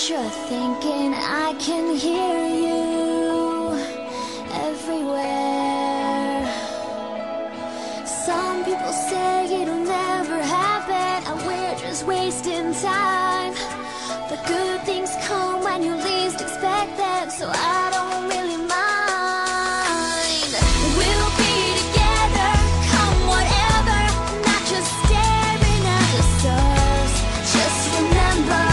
you're thinking. I can hear you everywhere. Some people say it'll never happen, and we're just wasting time. But good things come when you least expect them, so I don't really mind. We'll be together, come whatever, not just staring at the stars. Just remember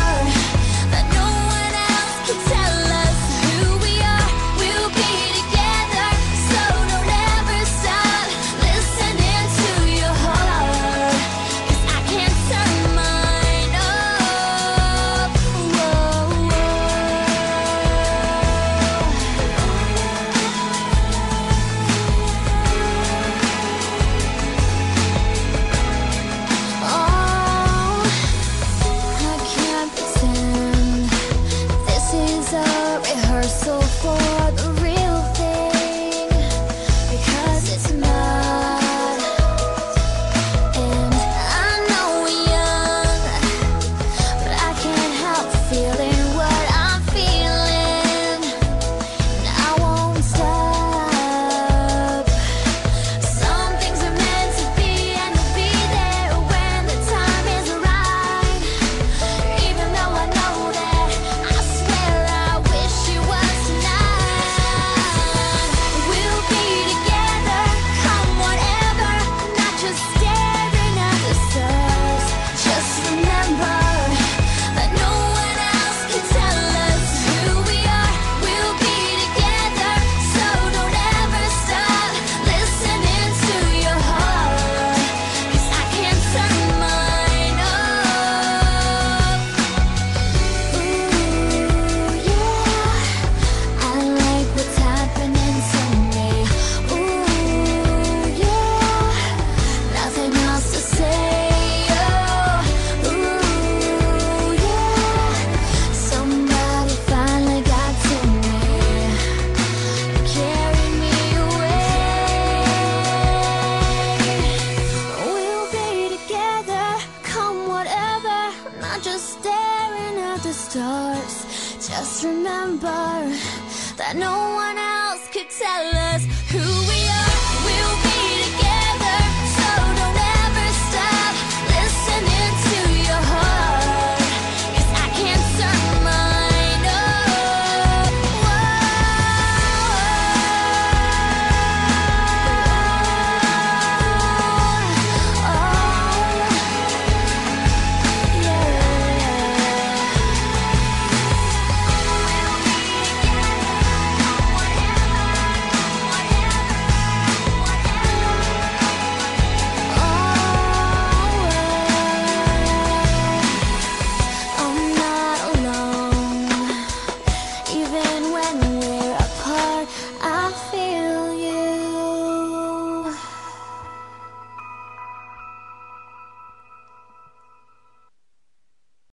that no one else can tell us who we are. We'll be together, so don't ever stop listening to your heart, 'cause I can't turn mine off. Whoa, whoa. Oh, I can't pretend this is a rehearsal for the real thing, because it's not. And I know we're young, but I can't help feeling what I'm feeling, and I won't stop. Some things are meant to be, and you'll be there when the time is right. Even though I know that, I swear I wish it was tonight. We'll be together, come whatever, not just staring at the stars. Just remember that no one else can tell us who we are. We'll be together, so don't ever stop listening to your heart, 'cause I can't turn mine off. Ooh, yeah, I like what's happening to me. Ooh, yeah, nothing else to say. Oh, ooh, yeah, somebody finally got to me, carried me away. We'll be together, come whatever, not just staring at the stars. Just remember that no one else could tell